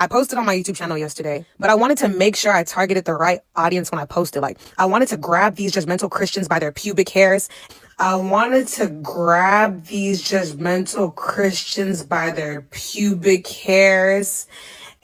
I posted on my YouTube channel yesterday, but I wanted to make sure I targeted the right audience when I posted. Like, I wanted to grab these judgmental Christians by their pubic hairs. I wanted to grab these judgmental Christians by their pubic hairs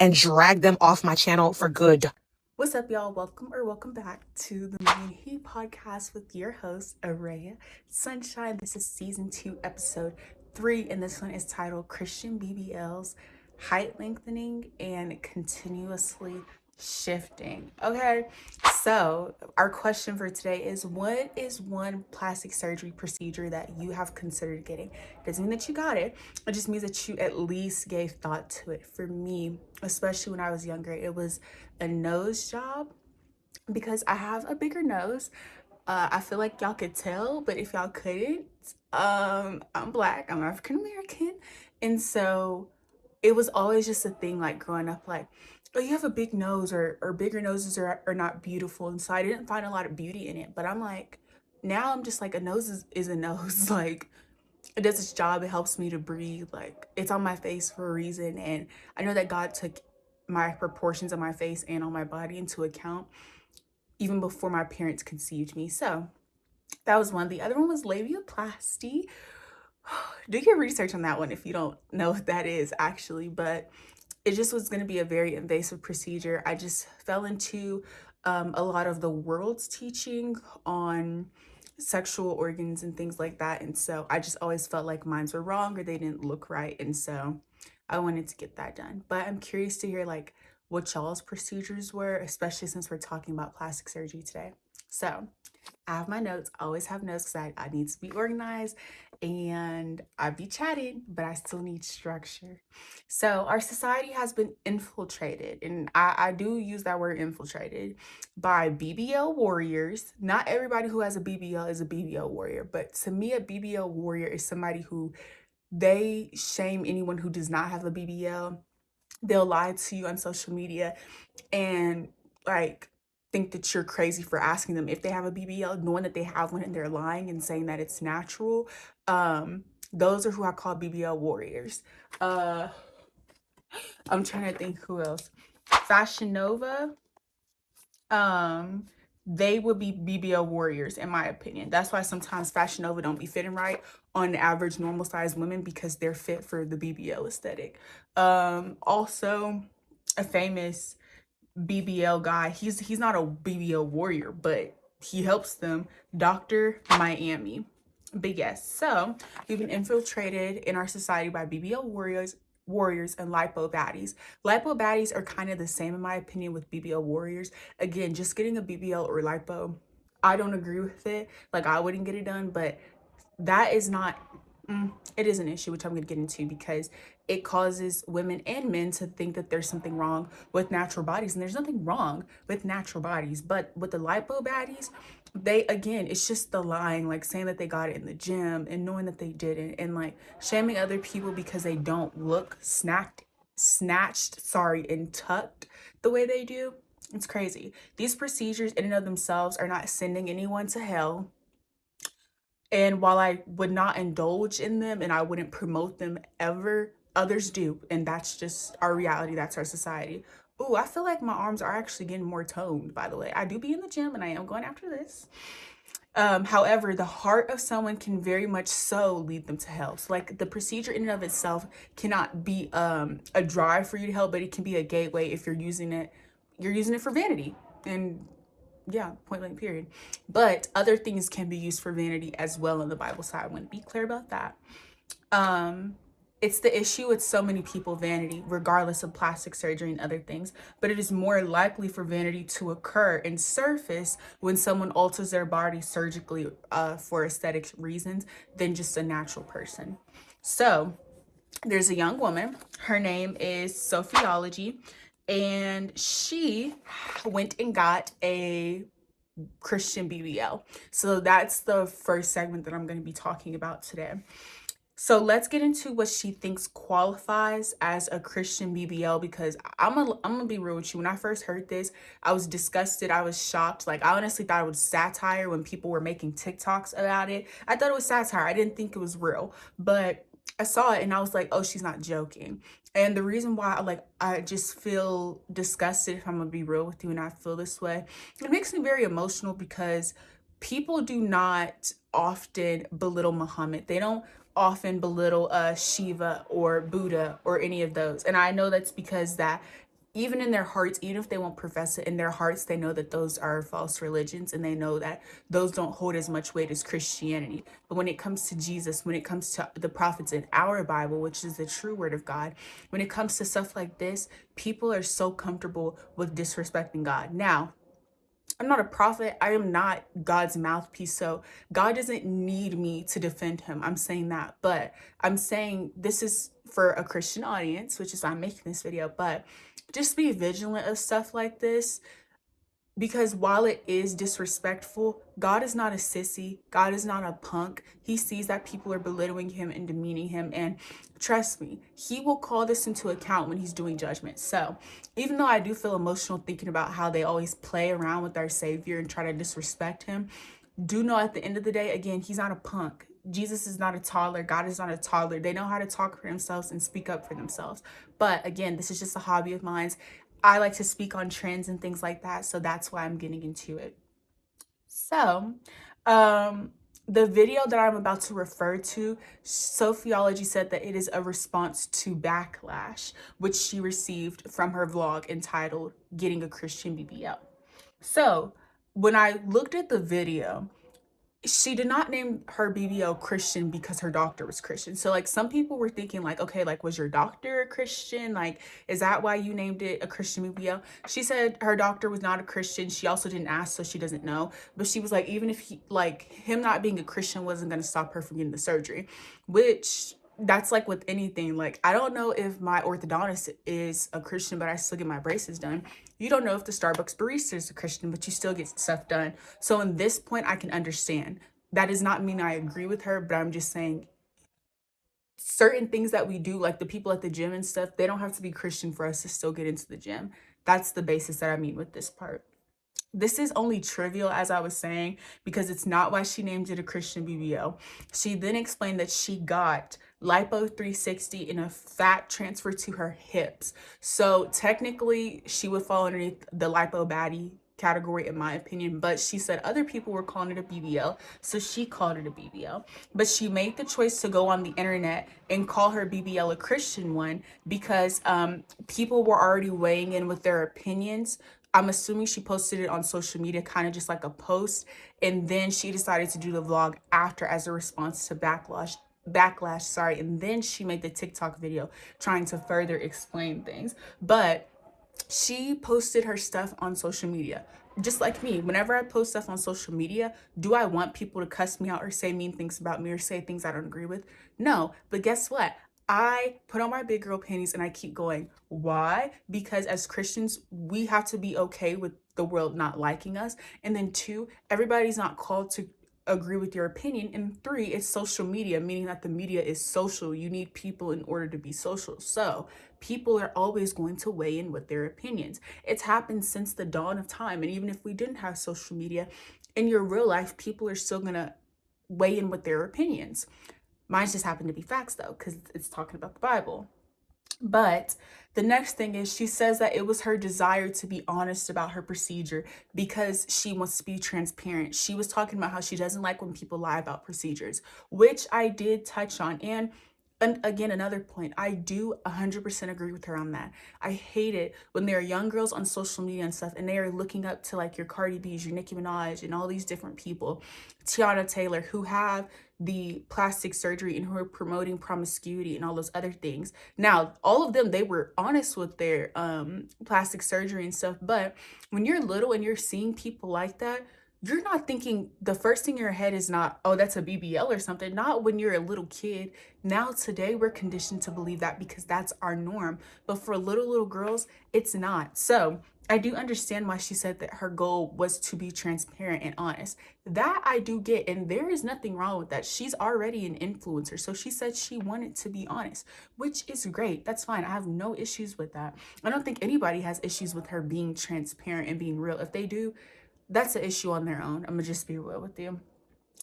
and drag them off my channel for good. What's up, y'all? Welcome back to the Main Heat podcast with your host, Araya Sunshine. This is season 2, episode 3, and this one is titled Christian BBL's Height Lengthening and Continuously Shifting. Okay, so our question for today is, what is one plastic surgery procedure that you have considered getting? Doesn't mean that you got it. It just means that you at least gave thought to it. For me, especially when I was younger, it was a nose job because I have a bigger nose. I feel like y'all could tell, but if y'all couldn't, I'm Black, I'm African American, and so it was always just a thing, like growing up, like, oh, you have a big nose, or bigger noses are not beautiful. And so I didn't find a lot of beauty in it. But I'm like, now I'm just like, a nose is a nose. Like, it does its job. It helps me to breathe. Like, it's on my face for a reason. And I know that God took my proportions of my face and on my body into account even before my parents conceived me. So that was one. The other one was labiaplasty. Do your research on that one if you don't know what that is, actually. But it just was going to be a very invasive procedure. I just fell into a lot of the world's teaching on sexual organs and things like that. And so I just always felt like mines were wrong or they didn't look right. And so I wanted to get that done. But I'm curious to hear like what y'all's procedures were, especially since we're talking about plastic surgery today. So I have my notes. I always have notes because I need to be organized, and I be chatting, but I still need structure. So our society has been infiltrated, and I do use that word infiltrated, by BBL warriors. Not everybody who has a BBL is a BBL warrior, but to me, a BBL warrior is somebody who they shame anyone who does not have a BBL. They'll lie to you on social media and like think that you're crazy for asking them if they have a BBL, knowing that they have one, and they're lying and saying that it's natural. Those are who I call BBL warriors. I'm trying to think who else. Fashion Nova. They would be BBL warriors in my opinion. That's why sometimes Fashion Nova don't be fitting right on the average normal sized women, because they're fit for the BBL aesthetic. Also a famous BBL guy. He's not a BBL warrior, but he helps them. Dr. Miami. But yes, so we've been infiltrated in our society by BBL warriors and lipo baddies. Lipo baddies are kind of the same in my opinion with BBL warriors. Again, just getting a BBL or lipo, I don't agree with it. Like, I wouldn't get it done, but that is not it is an issue, which I'm going to get into, because it causes women and men to think that there's something wrong with natural bodies, and there's nothing wrong with natural bodies. But with the lipo baddies, again, it's just the lying, like saying that they got it in the gym and knowing that they didn't, and like shaming other people because they don't look snatched, and tucked the way they do. It's crazy. These procedures in and of themselves are not sending anyone to hell. And while I would not indulge in them and I wouldn't promote them ever, others do. And that's just our reality. That's our society. Ooh, I feel like my arms are actually getting more toned, by the way. I do be in the gym and I am going after this. However, the heart of someone can very much so lead them to hell. So like, the procedure in and of itself cannot be a drive for you to hell, but it can be a gateway if you're using it for vanity. And yeah, point blank period. But other things can be used for vanity as well in the Bible, so I want to be clear about that. It's the issue with so many people, vanity, regardless of plastic surgery and other things. But it is more likely for vanity to occur and surface when someone alters their body surgically for aesthetic reasons than just a natural person. So there's a young woman. Her name is Sophiology, and she went and got a Christian BBL. So that's the first segment that I'm going to be talking about today. So let's get into what she thinks qualifies as a Christian BBL, because I'm gonna be real with you. When I first heard this, I was disgusted. I was shocked. Like, I honestly thought it was satire when people were making TikToks about it. I thought it was satire. I didn't think it was real. But I saw it and I was like, oh, she's not joking. And the reason why I just feel disgusted, if I'm gonna be real with you, and I feel this way, it makes me very emotional because people do not often belittle Muhammad. They don't often belittle Shiva or Buddha or any of those. And I know that's because that even in their hearts, even if they won't profess it, in their hearts, they know that those are false religions and they know that those don't hold as much weight as Christianity. But when it comes to Jesus, when it comes to the prophets in our Bible, which is the true word of God, when it comes to stuff like this, people are so comfortable with disrespecting God. Now, I'm not a prophet. I am not God's mouthpiece. So God doesn't need me to defend him. I'm saying that. But I'm saying this is for a Christian audience, which is why I'm making this video. But just be vigilant of stuff like this, because while it is disrespectful, God is not a sissy. God is not a punk. He sees that people are belittling him and demeaning him. And trust me, he will call this into account when he's doing judgment. So even though I do feel emotional thinking about how they always play around with our Savior and try to disrespect him, do know at the end of the day, again, he's not a punk. Jesus is not a toddler. God is not a toddler. They know how to talk for themselves and speak up for themselves. But again, this is just a hobby of mine. I like to speak on trends and things like that. So that's why I'm getting into it. So, the video that I'm about to refer to, Sophiology said that it is a response to backlash, which she received from her vlog entitled Getting a Christian BBL. So, when I looked at the video, she did not name her BBL Christian because her doctor was Christian. So like some people were thinking like, okay, like was your doctor a Christian? Like, is that why you named it a Christian BBL? She said her doctor was not a Christian. She also didn't ask, so she doesn't know. But she was like, even if him not being a Christian wasn't going to stop her from getting the surgery, which that's like with anything. Like, I don't know if my orthodontist is a Christian, but I still get my braces done. You don't know if the Starbucks barista is a Christian, but you still get stuff done. So in this point, I can understand. That does not mean I agree with her, but I'm just saying certain things that we do, like the people at the gym and stuff, they don't have to be Christian for us to still get into the gym. That's the basis that I mean with this part. This is only trivial, as I was saying, because it's not why she named it a Christian BBL. She then explained that she got lipo 360 and a fat transfer to her hips. So technically, she would fall underneath the lipo baddie category, in my opinion, but she said other people were calling it a BBL, so she called it a BBL. But she made the choice to go on the internet and call her BBL a Christian one because people were already weighing in with their opinions. I'm assuming she posted it on social media, kind of just like a post, and then she decided to do the vlog after as a response to backlash, sorry, and then she made the TikTok video trying to further explain things. But she posted her stuff on social media. Just like me, whenever I post stuff on social media, do I want people to cuss me out or say mean things about me or say things I don't agree with? No, but guess what? I put on my big girl panties and I keep going. Why? Because as Christians, we have to be okay with the world not liking us. And then 2, everybody's not called to agree with your opinion. And 3, it's social media, meaning that the media is social. You need people in order to be social. So people are always going to weigh in with their opinions. It's happened since the dawn of time. And even if we didn't have social media, in your real life, people are still going to weigh in with their opinions. Mine just happen to be facts though, because it's talking about the Bible. But the next thing is she says that it was her desire to be honest about her procedure because she wants to be transparent. She was talking about how she doesn't like when people lie about procedures, which I did touch on. And again, another point, I do 100% agree with her on that. I hate it when there are young girls on social media and stuff and they are looking up to like your Cardi B's, your Nicki Minaj, and all these different people, Tiana Taylor, who have the plastic surgery and who are promoting promiscuity and all those other things. Now, all of them, they were honest with their plastic surgery and stuff, but when you're little and you're seeing people like that, you're not thinking, the first thing in your head is not, oh, that's a BBL or something. Not when you're a little kid. Now, today, we're conditioned to believe that because that's our norm. But for little girls, it's not. So I do understand why she said that her goal was to be transparent and honest. That I do get, and there is nothing wrong with that. She's already an influencer. So she said she wanted to be honest, which is great. That's fine. I have no issues with that. I don't think anybody has issues with her being transparent and being real. If they do, that's an issue on their own. I'm gonna just be real with you.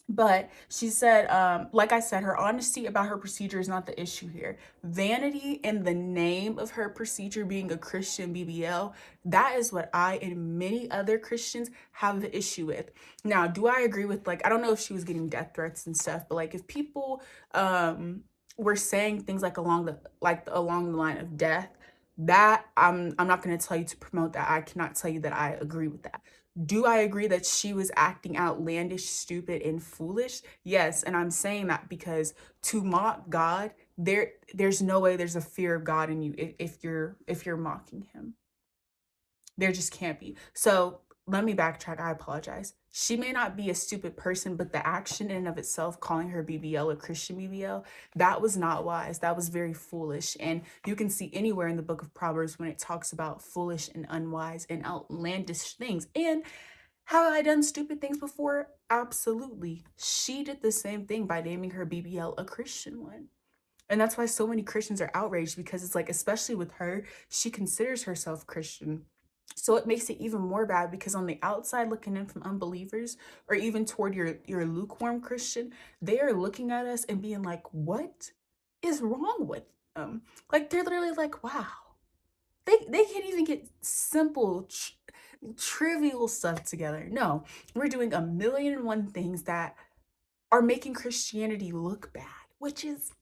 But she said, like I said, her honesty about her procedure is not the issue here. Vanity in the name of her procedure being a Christian BBL, that is what I and many other Christians have the issue with. Now, do I agree with, like, I don't know if she was getting death threats and stuff, but like if people were saying things like along the line of death, that I'm not going to tell you to promote that. I cannot tell you that I agree with that. Do I agree that she was acting outlandish, stupid, and foolish? Yes, and I'm saying that because to mock God, there's no way there's a fear of God in you if you're mocking him. There just can't be. So let me backtrack. I apologize. She may not be a stupid person, but the action in and of itself, calling her BBL a Christian BBL, that was not wise. That was very foolish. And you can see anywhere in the book of Proverbs when it talks about foolish and unwise and outlandish things. And have I done stupid things before? Absolutely. She did the same thing by naming her BBL a Christian one. And that's why so many Christians are outraged, because it's like, especially with her, she considers herself Christian. So it makes it even more bad, because on the outside looking in from unbelievers, or even toward your lukewarm Christian, they are looking at us and being like, what is wrong with them? Like, they're literally like, wow, they can't even get simple trivial stuff together. No, we're doing a million and one things that are making Christianity look bad, which is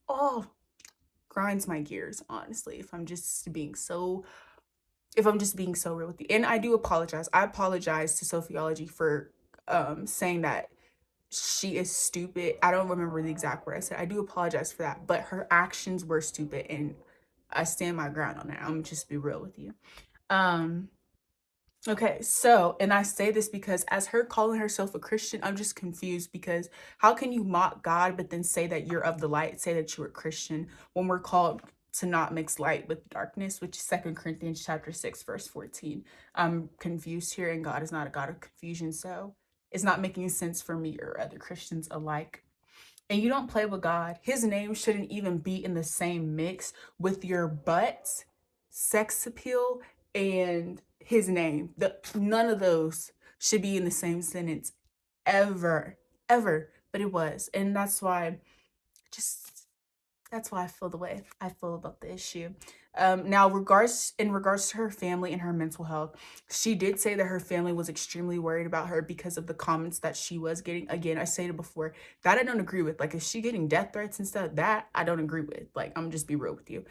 grinds my gears, honestly, if I'm just being so real with you. And I do apologize. I apologize to Sophiology for saying that she is stupid. I don't remember the exact word I said. I do apologize for that, but her actions were stupid, and I stand my ground on that. I'm gonna just be real with you. Um Okay, so, and I say this because as her calling herself a Christian, I'm just confused, because how can you mock God but then say that you're of the light, say that you're a Christian, when we're called to not mix light with darkness, which is 2 Corinthians chapter 6, verse 14. I'm confused here, and God is not a God of confusion, so it's not making sense for me or other Christians alike. And you don't play with God. His name shouldn't even be in the same mix with your butt, sex appeal, and his name. None of those should be in the same sentence ever, ever. But it was. And just that's why I feel the way I feel about the issue. Now, in regards to her family and her mental health, she did say that her family was extremely worried about her because of the comments that she was getting. Again, I stated before that I don't agree with. Like, if she getting death threats and stuff, that I don't agree with. Like, I'm just be real with you.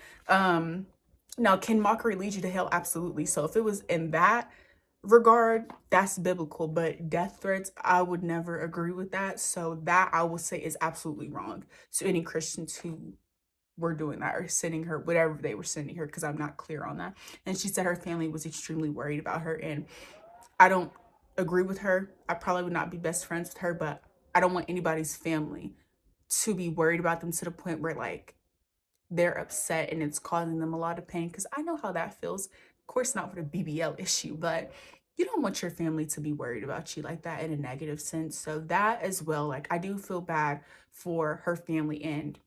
Now, can mockery lead you to hell? Absolutely. So if it was in that regard, that's biblical, but death threats, I would never agree with that. So that I will say is absolutely wrong to any Christians who were doing that or sending her whatever they were sending her, because I'm not clear on that. And she said her family was extremely worried about her, and I don't agree with her. I probably would not be best friends with her, but I don't want anybody's family to be worried about them to the point where like they're upset and it's causing them a lot of pain, because I know how that feels. Of course, not for the BBL issue, but you don't want your family to be worried about you like that in a negative sense. So that as well, like, I do feel bad for her family and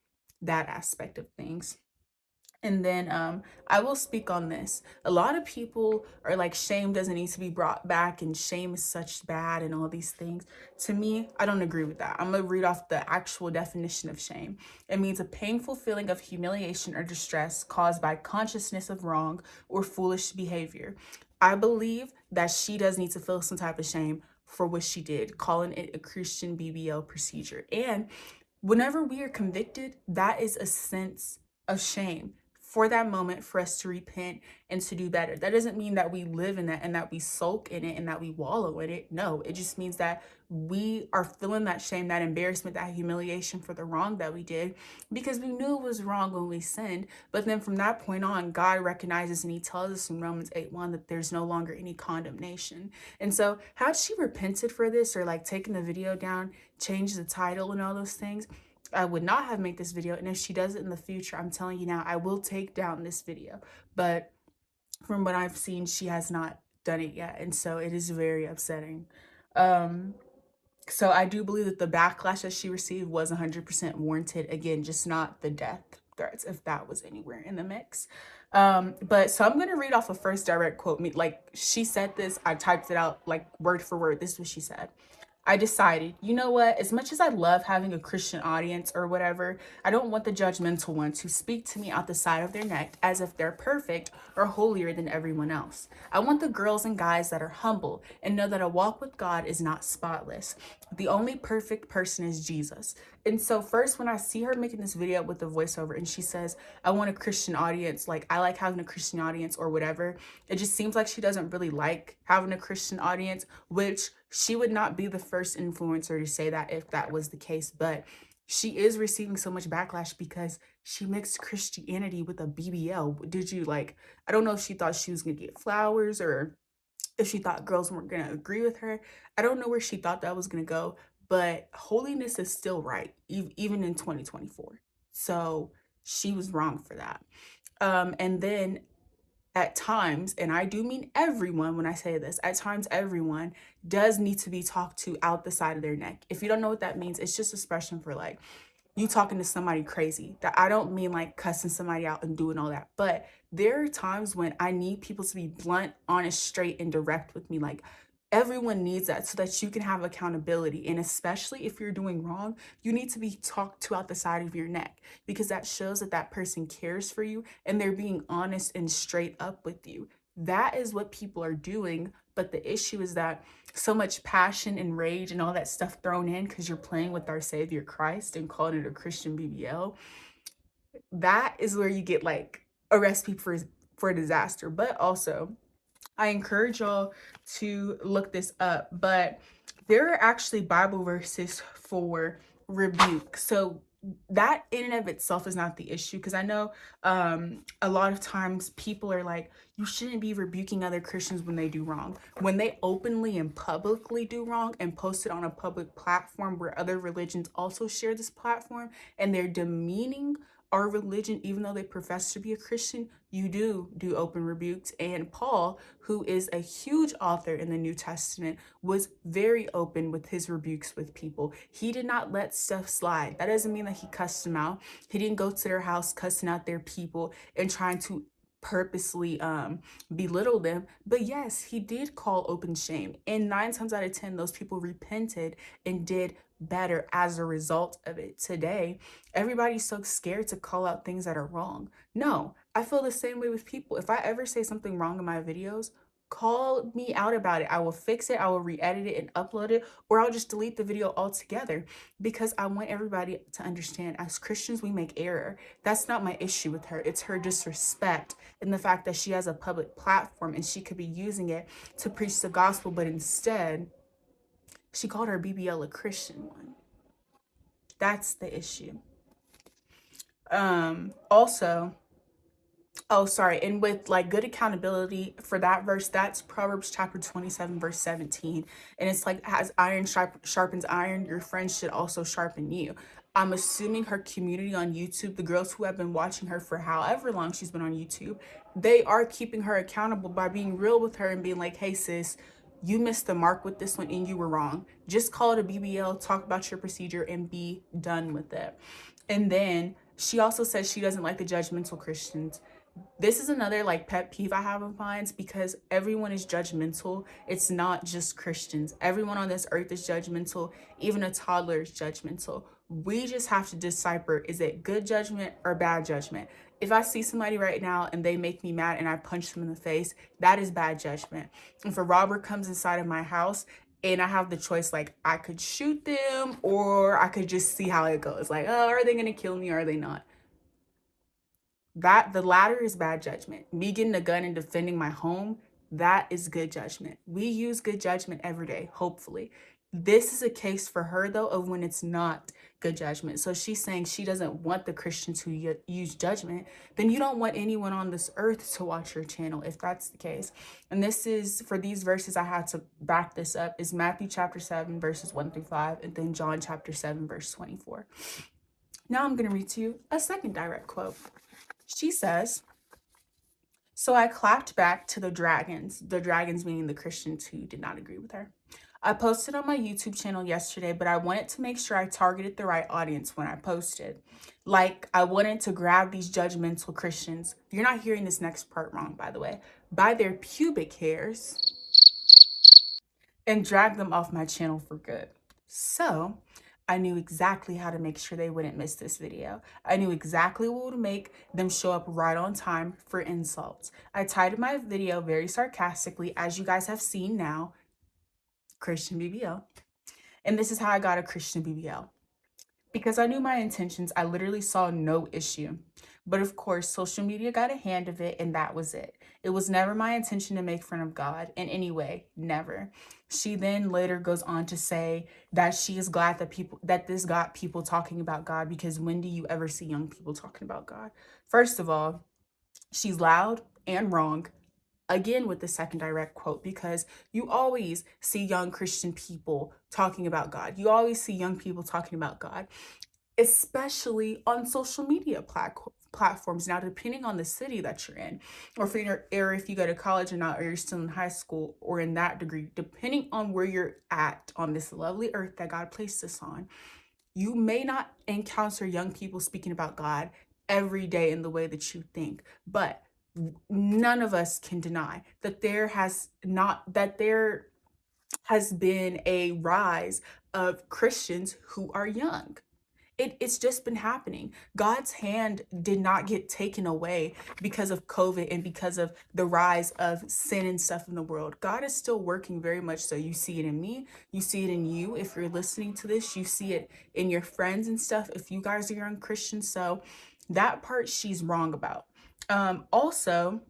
that aspect of things. And then I will speak on this. A lot of people are like, shame doesn't need to be brought back, and shame is such bad and all these things. To me, I don't agree with that. I'm going to read off the actual definition of shame. It means a painful feeling of humiliation or distress caused by consciousness of wrong or foolish behavior. I believe that she does need to feel some type of shame for what she did, calling it a Christian BBL procedure. And whenever we are convicted, that is a sense of shame for that moment, for us to repent and to do better. That doesn't mean that we live in that and that we sulk in it and that we wallow in it. No, it just means that we are feeling that shame, that embarrassment, that humiliation for the wrong that we did, because we knew it was wrong when we sinned. But then from that point on, God recognizes and he tells us in Romans 8:1 that there's no longer any condemnation. And so had she repented for this, or like taken the video down, changed the title and all those things, I would not have made this video. And if she does it in the future, I'm telling you now, I will take down this video. But from what I've seen, she has not done it yet. And so it is very upsetting. So I do believe that the backlash that she received was 100% warranted. Again, just not the death threats, if that was anywhere in the mix. But so I'm going to read off a first direct quote. Like, she said this, I typed it out like word for word. This is what she said. I decided, you know what, as much as I love having a Christian audience or whatever, I don't want the judgmental ones who speak to me out the side of their neck as if they're perfect or holier than everyone else. I want the girls and guys that are humble and know that a walk with God is not spotless. The only perfect person is Jesus. And so first, when I see her making this video with the voiceover and she says, I want a Christian audience, like I like having a Christian audience or whatever, it just seems like she doesn't really like having a Christian audience, which she would not be the first influencer to say that if that was the case. But she is receiving so much backlash because she mixed Christianity with a BBL. Did you like, I don't know if she thought she was going to get flowers or if she thought girls weren't going to agree with her. I don't know where she thought that was going to go, but holiness is still right, even in 2024. So she was wrong for that. And then at times, and I do mean everyone when I say this, at times everyone does need to be talked to out the side of their neck. If you don't know what that means, it's just expression for like you talking to somebody crazy. That I don't mean like cussing somebody out and doing all that, but there are times when I need people to be blunt, honest, straight, and direct with me. Like everyone needs that so that you can have accountability. And especially if you're doing wrong, you need to be talked to out the side of your neck because that shows that that person cares for you and they're being honest and straight up with you. That is what people are doing. But the issue is that so much passion and rage and all that stuff thrown in because you're playing with our Savior Christ and calling it a Christian BBL, that is where you get like a recipe for a disaster. But also, I encourage y'all to look this up, but there are actually Bible verses for rebuke. So that in and of itself is not the issue because I know a lot of times people are like, you shouldn't be rebuking other Christians when they do wrong. When they openly and publicly do wrong and post it on a public platform where other religions also share this platform and they're demeaning our religion, even though they profess to be a Christian, you do open rebukes. And Paul, who is a huge author in the New Testament, was very open with his rebukes with people. He did not let stuff slide. That doesn't mean that he cussed them out. He didn't go to their house cussing out their people and trying to purposely belittle them. But yes, he did call open shame. And 9 times out of 10, those people repented and did better as a result of it. Today, everybody's so scared to call out things that are wrong. No, I feel the same way with people. If I ever say something wrong in my videos, call me out about it. I will fix it. I will re-edit it and upload it, or I'll just delete the video altogether because I want everybody to understand as Christians, we make error. That's not my issue with her. It's her disrespect and the fact that she has a public platform and she could be using it to preach the gospel, but instead she called her BBL a Christian one. That's the issue. Also, oh, sorry. And with like good accountability for that verse, that's Proverbs chapter 27, verse 17. And it's like, as iron sharpens iron, your friends should also sharpen you. I'm assuming her community on YouTube, the girls who have been watching her for however long she's been on YouTube, they are keeping her accountable by being real with her and being like, hey, sis, you missed the mark with this one and you were wrong. Just call it a BBL, talk about your procedure, and be done with it. And then she also says she doesn't like the judgmental Christians. This is another like pet peeve I have of mine because everyone is judgmental. It's not just Christians. Everyone on this earth is judgmental. Even a toddler is judgmental. We just have to decipher, is it good judgment or bad judgment? If I see somebody right now and they make me mad and I punch them in the face, that is bad judgment. If a robber comes inside of my house and I have the choice, like I could shoot them or I could just see how it goes. Like, oh, are they going to kill me or are they not? That the latter is bad judgment. Me getting a gun and defending my home, that is good judgment. We use good judgment every day, hopefully. This is a case for her though of when it's not good judgment. So she's saying she doesn't want the Christian to use judgment. Then you don't want anyone on this earth to watch your channel if that's the case. And this is, for these verses I had to back this up, is Matthew chapter 7 verses 1-5 and then John chapter 7 verse 24. Now I'm going to read to you a second direct quote. She says, so I clapped back to the dragons meaning the Christians who did not agree with her. I posted on my YouTube channel yesterday, but I wanted to make sure I targeted the right audience when I posted. Like, I wanted to grab these judgmental Christians. You're not hearing this next part wrong, by the way. By their pubic hairs and drag them off my channel for good. So I knew exactly how to make sure they wouldn't miss this video. I knew exactly what would make them show up right on time for insults. I titled my video very sarcastically, as you guys have seen now, Christian BBL. And this is how I got a Christian BBL. Because I knew my intentions, I literally saw no issue. But of course, social media got a hand of it, and that was it. It was never my intention to make fun of God in any way, never. She then later goes on to say that she is glad that this got people talking about God, because when do you ever see young people talking about God? First of all, she's loud and wrong. Again, with the second direct quote, because you always see young Christian people talking about God. You always see young people talking about God, especially on social media platforms. Now, depending on the city that you're in, or if you go to college or not, or you're still in high school or in that degree, depending on where you're at on this lovely earth that God placed us on, you may not encounter young people speaking about God every day in the way that you think, but none of us can deny that there has been a rise of Christians who are young. It's just been happening. God's hand did not get taken away because of COVID and because of the rise of sin and stuff in the world. God is still working very much so. You see it in me, you see it in you. If you're listening to this, you see it in your friends and stuff, if you guys are young Christians. So that part she's wrong about. Also,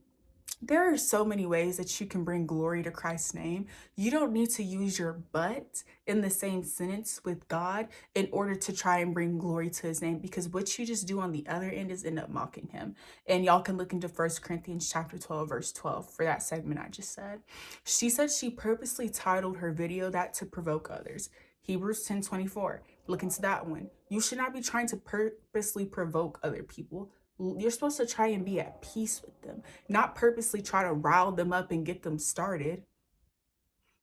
there are so many ways that you can bring glory to Christ's name. You don't need to use your butt in the same sentence with God in order to try and bring glory to his name, because what you just do on the other end is end up mocking him. And y'all can look into 1 Corinthians chapter 12, verse 12 for that segment I just said. She said she purposely titled her video that to provoke others. Hebrews 10:24. Look into that one. You should not be trying to purposely provoke other people. You're supposed to try and be at peace with them, not purposely try to rile them up and get them started.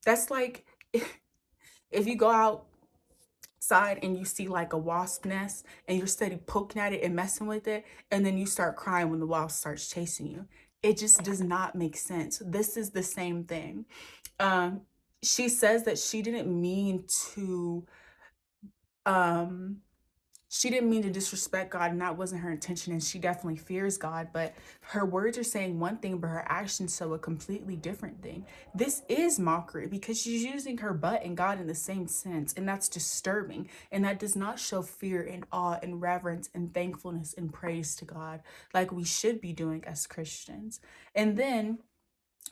That's like if you go outside and you see like a wasp nest and you're steady poking at it and messing with it, and then you start crying when the wasp starts chasing you. It just does not make sense. This is the same thing. She says that she didn't mean to disrespect God, and that wasn't her intention, and she definitely fears God, but her words are saying one thing, but her actions show a completely different thing. This is mockery because she's using her butt and God in the same sense, and that's disturbing, and that does not show fear and awe and reverence and thankfulness and praise to God like we should be doing as Christians. And then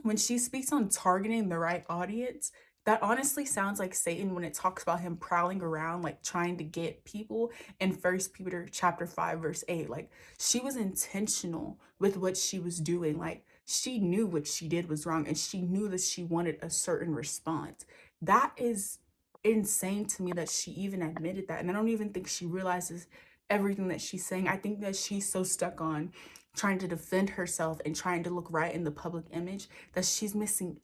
when she speaks on targeting the right audience, that honestly sounds like Satan when it talks about him prowling around, like trying to get people in 1 Peter chapter 5, verse 8. Like, she was intentional with what she was doing. Like, she knew what she did was wrong, and she knew that she wanted a certain response. That is insane to me that she even admitted that. And I don't even think she realizes everything that she's saying. I think that she's so stuck on trying to defend herself and trying to look right in the public image that she's missing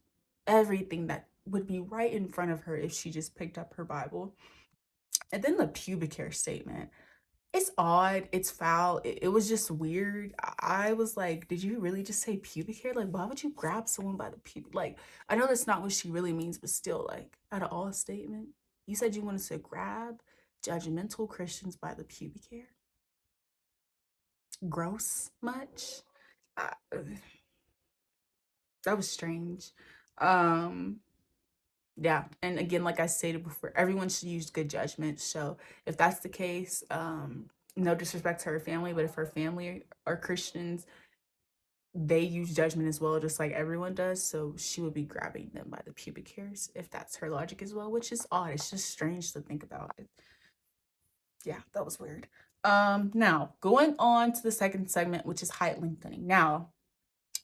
everything that would be right in front of her if she just picked up her Bible. And then the pubic hair statement. It's odd, it's foul, it was just weird. I was like, did you really just say pubic hair? Like, why would you grab someone by the pubic? Like, I know that's not what she really means, but still, like, out of all statement, you said you wanted to grab judgmental Christians by the pubic hair? Gross much? Uh, that was strange. Um, yeah, and again, like I stated before, everyone should use good judgment. So if that's the case, no disrespect to her family, but if her family are Christians, they use judgment as well, just like everyone does. So she would be grabbing them by the pubic hairs if that's her logic as well, which is odd. It's just strange to think about it. Yeah, that was weird. Now going on to the second segment, which is height lengthening. Now,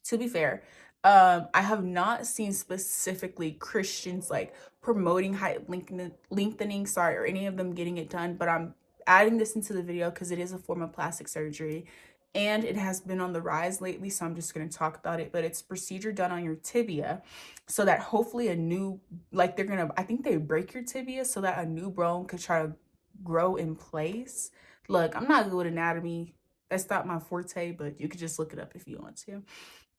to be fair, I have not seen specifically Christians like promoting height lengthening, sorry, or any of them getting it done, but I'm adding this into the video because it is a form of plastic surgery and it has been on the rise lately, so I'm just going to talk about it. But it's a procedure done on your tibia so that hopefully a new, like I think they break your tibia so that a new bone could try to grow in place. Look, I'm not good with anatomy. That's not my forte, but you could just look it up if you want to.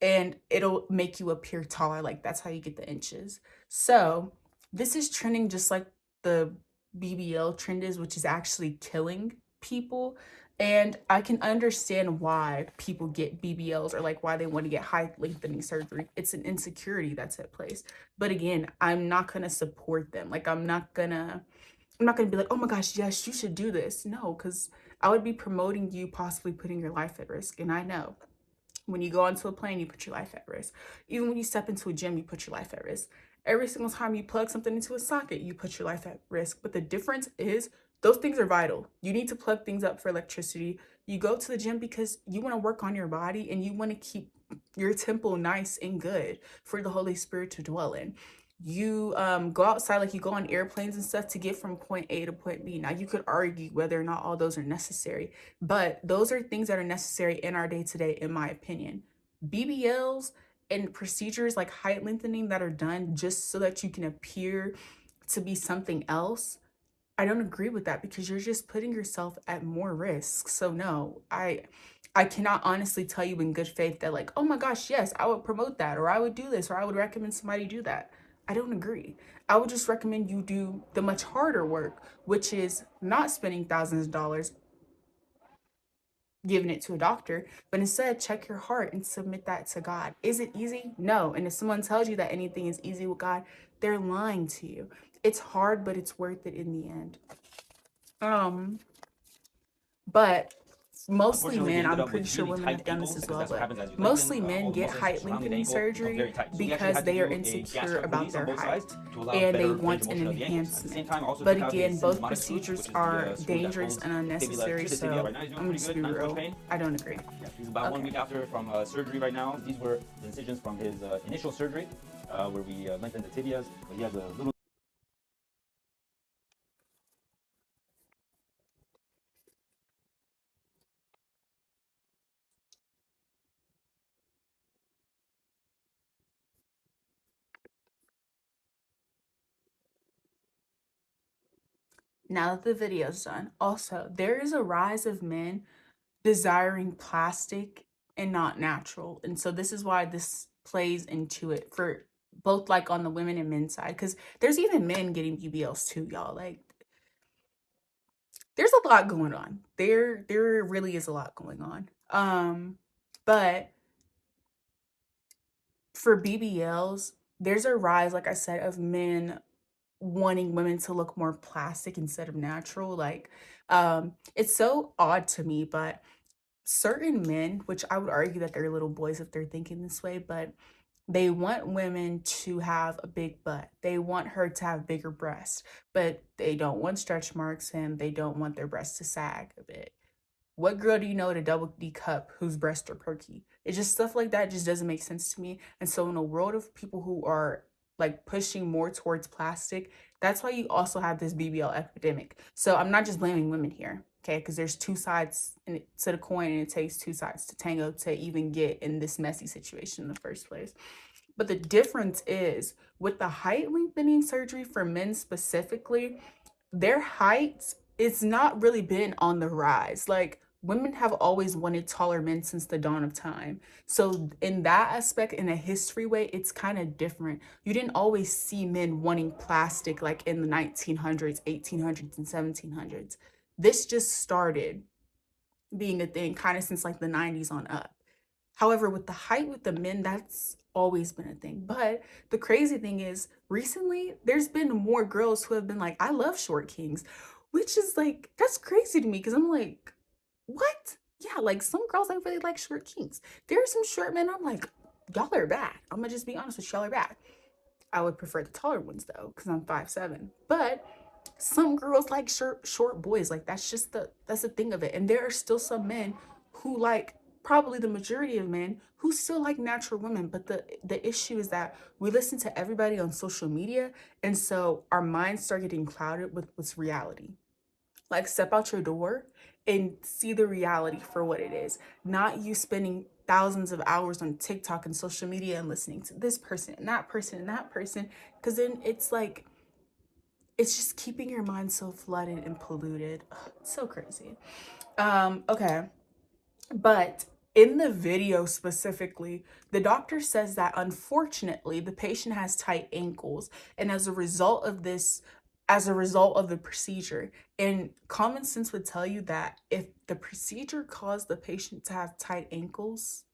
And it'll make you appear taller. Like, that's how you get the inches. So this is trending just like the BBL trend is, which is actually killing people. And I can understand why people get BBLs, or like why they want to get height lengthening surgery. It's an insecurity that's at place. But again, I'm not gonna support them. Like I'm not gonna be like, oh my gosh, yes, you should do this. No, because I would be promoting you possibly putting your life at risk. And I know when you go onto a plane, you put your life at risk. Even when you step into a gym, you put your life at risk. Every single time you plug something into a socket, you put your life at risk. But the difference is those things are vital. You need to plug things up for electricity. You go to the gym because you want to work on your body and you want to keep your temple nice and good for the Holy Spirit to dwell in. You go outside, like you go on airplanes and stuff to get from point A to point B. Now you could argue whether or not all those are necessary, but those are things that are necessary in our day-to-day, in my opinion. BBLs and procedures like height lengthening that are done just so that you can appear to be something else, I don't agree with that, because you're just putting yourself at more risk. So no, I cannot honestly tell you in good faith that like, oh my gosh, yes, I would promote that, or I would do this, or I would recommend somebody do that. I don't agree. I would just recommend you do the much harder work, which is not spending thousands of dollars giving it to a doctor, but instead check your heart and submit that to God. Is it easy? No. And if someone tells you that anything is easy with God, they're lying to you. It's hard, but it's worth it in the end. But mostly men, I'm pretty sure women have done this as well, but mostly men get height lengthening surgery because they are insecure about their height and they want an enhancement. But again, both procedures are dangerous and unnecessary, so I'm gonna just be real, I don't agree. Yeah, he's about 1 week after from surgery right now. These were the incisions from his initial surgery where we lengthened the tibias, but he has a little. Now that the video's done, also, there is a rise of men desiring plastic and not natural. And so this is why this plays into it for both like on the women and men's side, because there's even men getting BBLs too, y'all. Like there's a lot going on. There really is a lot going on. But for BBLs, there's a rise, like I said, of men wanting women to look more plastic instead of natural. Like it's so odd to me, but certain men, which I would argue that they're little boys if they're thinking this way, but they want women to have a big butt. They want her to have bigger breasts, but they don't want stretch marks and they don't want their breasts to sag a bit. What girl do you know at a double D cup whose breasts are perky? It's just stuff like that just doesn't make sense to me. And so in a world of people who are like pushing more towards plastic, that's why you also have this BBL epidemic. So I'm not just blaming women here, okay? Because there's two sides to the coin, and it takes two sides to tango to even get in this messy situation in the first place. But the difference is with the height lengthening surgery for men specifically, their height it's not really been on the rise. Like women have always wanted taller men since the dawn of time. So in that aspect, in a history way, it's kind of different. You didn't always see men wanting plastic like in the 1900s, 1800s, and 1700s. This just started being a thing kind of since like the 90s on up. However, with the height with the men, that's always been a thing. But the crazy thing is, recently, there's been more girls who have been like, I love short kings, which is like, that's crazy to me because I'm like, what? Yeah, like some girls, I really like short kings. There are some short men, I'm like, y'all are bad. I'm gonna just be honest with y'all are bad. I would prefer the taller ones though, because I'm 5'7". But some girls like short boys. Like that's the thing of it. And there are still some men who like probably the majority of men who still like natural women. But the issue is that we listen to everybody on social media, and so our minds start getting clouded with what's reality. Like step out your door and see the reality for what it is, not you spending thousands of hours on TikTok and social media and listening to this person and that person and that person, because then it's like it's just keeping your mind so flooded and polluted. Ugh, it's so crazy. Okay, but In the video specifically, the doctor says that unfortunately the patient has tight ankles, and as a result of the procedure, and common sense would tell you that if the procedure caused the patient to have tight ankles,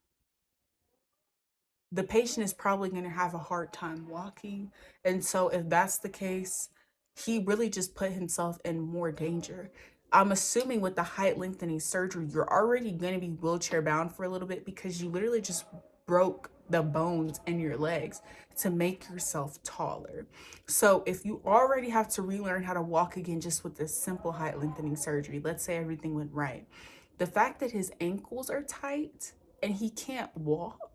the patient is probably going to have a hard time walking. And so if that's the case, he really just put himself in more danger. I'm assuming with the height lengthening surgery, you're already going to be wheelchair bound for a little bit because you literally just broke the bones in your legs to make yourself taller. So if you already have to relearn how to walk again just with this simple height lengthening surgery, let's say everything went right, the fact that his ankles are tight and he can't walk,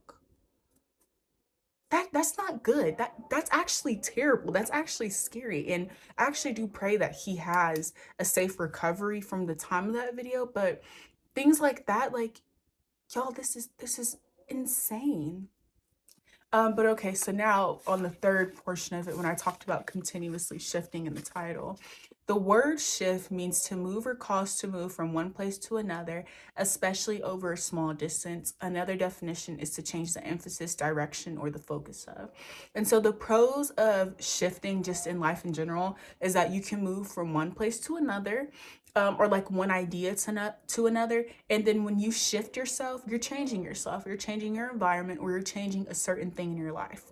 that's not good. That's actually terrible. That's actually scary. And I actually do pray that he has a safe recovery from the time of that video. But things like that, like, y'all, this is insane. But okay, so now on the third portion of it, when I talked about continuously shifting in the title, the word shift means to move or cause to move from one place to another, especially over a small distance. Another definition is to change the emphasis, direction, or the focus of. And so the pros of shifting just in life in general is that you can move from one place to another, or like one idea to another. And then when you shift yourself, you're changing your environment, or you're changing a certain thing in your life.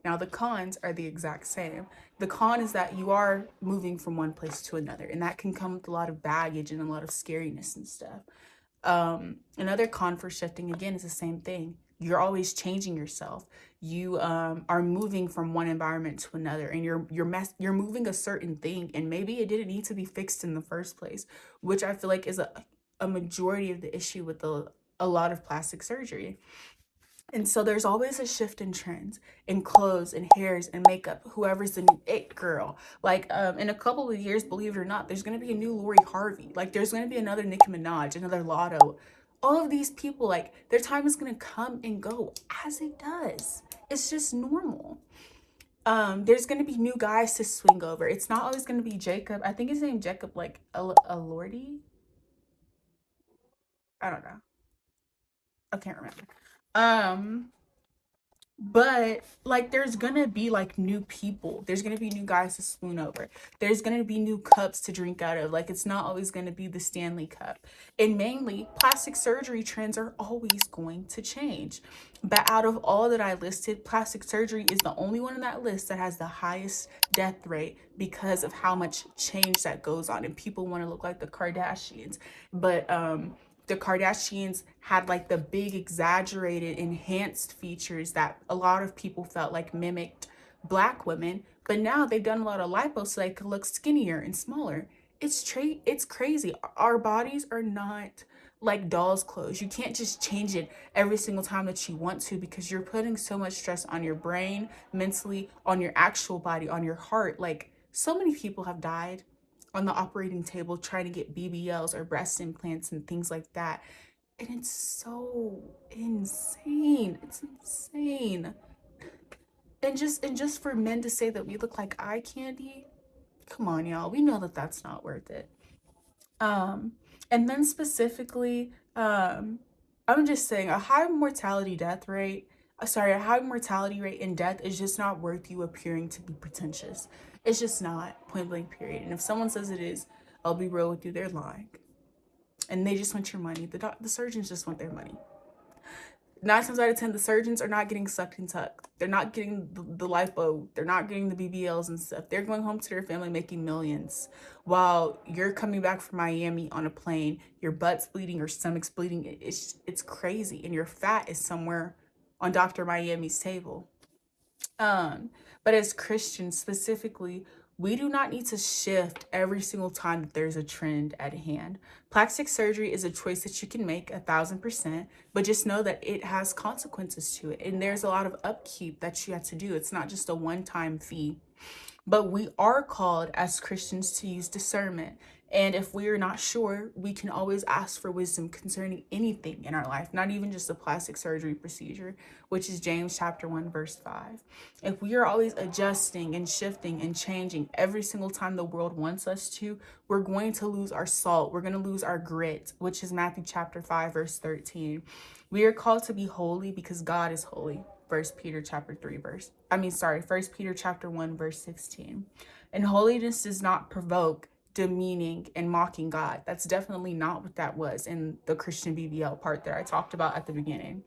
Now, the cons are the exact same. The con is that you are moving from one place to another, and that can come with a lot of baggage and a lot of scariness and stuff. Another con for shifting, again, is the same thing. You're always changing yourself. You are moving from one environment to another, and you're moving a certain thing, and maybe it didn't need to be fixed in the first place, which I feel like is a majority of the issue with a lot of plastic surgery. And so there's always a shift in trends, in clothes and hairs and makeup, whoever's the new it girl. Like in a couple of years, believe it or not, there's going to be a new Lori Harvey. Like there's going to be another Nicki Minaj, another Lotto. All of these people, like their time is going to come and go as it does. It's just normal. There's going to be new guys to swing over. It's not always going to be Jacob. I think his name Jacob, like a Lordy. I don't know. I can't remember. But like there's gonna be like new people, there's gonna be new guys to swoon over, there's gonna be new cups to drink out of. Like it's not always gonna be the Stanley Cup. And mainly plastic surgery trends are always going to change. But out of all that I listed, plastic surgery is the only one on that list that has the highest death rate because of how much change that goes on, and people want to look like the Kardashians. But the Kardashians had like the big exaggerated enhanced features that a lot of people felt like mimicked Black women, but now they've done a lot of lipo so they could look skinnier and smaller. It's crazy. Our bodies are not like doll's clothes. You can't just change it every single time that you want to, because you're putting so much stress on your brain, mentally, on your actual body, on your heart. Like so many people have died on the operating table trying to get BBLs or breast implants and things like that. And it's so insane. It's insane. And just for men to say that we look like eye candy, come on, y'all. We know that that's not worth it. And then specifically, I'm just saying a high mortality rate in death is just not worth you appearing to be pretentious. It's just not, point blank period. And if someone says it is, I'll be real with you, they're lying. And they just want your money. The surgeons just want their money. 9 times out of 10, the surgeons are not getting sucked and tucked. They're not getting the lipo. They're not getting the BBLs and stuff. They're going home to their family making millions while you're coming back from Miami on a plane. Your butt's bleeding, your stomach's bleeding. It's crazy. And your fat is somewhere on Dr. Miami's table. But as Christians specifically, we do not need to shift every single time that there's a trend at hand. Plastic surgery is a choice that you can make 1000%, but just know that it has consequences to it. And there's a lot of upkeep that you have to do. It's not just a one-time fee. But we are called as Christians to use discernment. And if we are not sure, we can always ask for wisdom concerning anything in our life, not even just a plastic surgery procedure, which is James chapter 1, verse 5. If we are always adjusting and shifting and changing every single time the world wants us to, we're going to lose our salt. We're going to lose our grit, which is Matthew chapter 5, verse 13. We are called to be holy because God is holy. First Peter chapter 1 verse 16. And holiness does not provoke demeaning and mocking God. That's definitely not what that was in the Christian BBL part that I talked about at the beginning.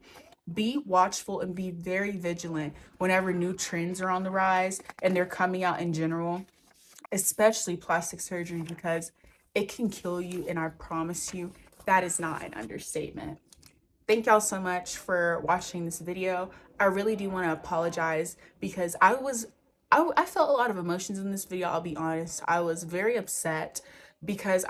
Be watchful and be very vigilant whenever new trends are on the rise and they're coming out in general, especially plastic surgery, because it can kill you, and I promise you that is not an understatement. Thank y'all so much for watching this video. I really do want to apologize because I felt a lot of emotions in this video. I'll be honest. I was very upset because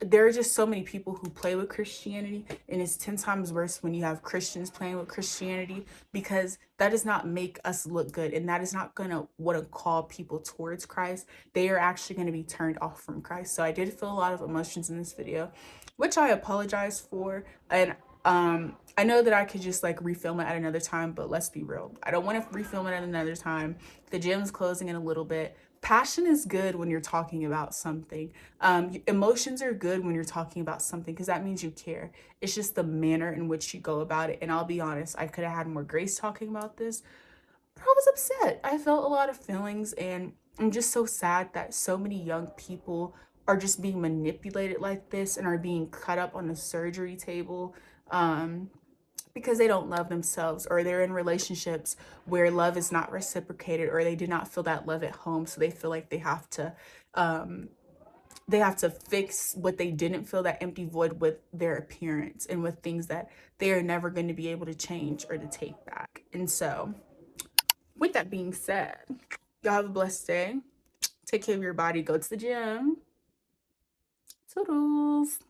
there are just so many people who play with Christianity, and it's 10 times worse when you have Christians playing with Christianity, because that does not make us look good, and that is not gonna want to call people towards Christ. They are actually going to be turned off from Christ. So I did feel a lot of emotions in this video, which I apologize for. And I know that I could just like refilm it at another time, but let's be real. I don't want to refilm it at another time. The gym's closing in a little bit. Passion is good when you're talking about something. Emotions are good when you're talking about something because that means you care. It's just the manner in which you go about it. And I'll be honest, I could have had more grace talking about this, but I was upset. I felt a lot of feelings, and I'm just so sad that so many young people are just being manipulated like this and are being cut up on the surgery table because they don't love themselves, or they're in relationships where love is not reciprocated, or they did not feel that love at home, so they feel like they have to fix what they didn't feel, that empty void, with their appearance and with things that they are never going to be able to change or to take back. And so with that being said, y'all have a blessed day. Take care of your body. Go to the gym. Toodles.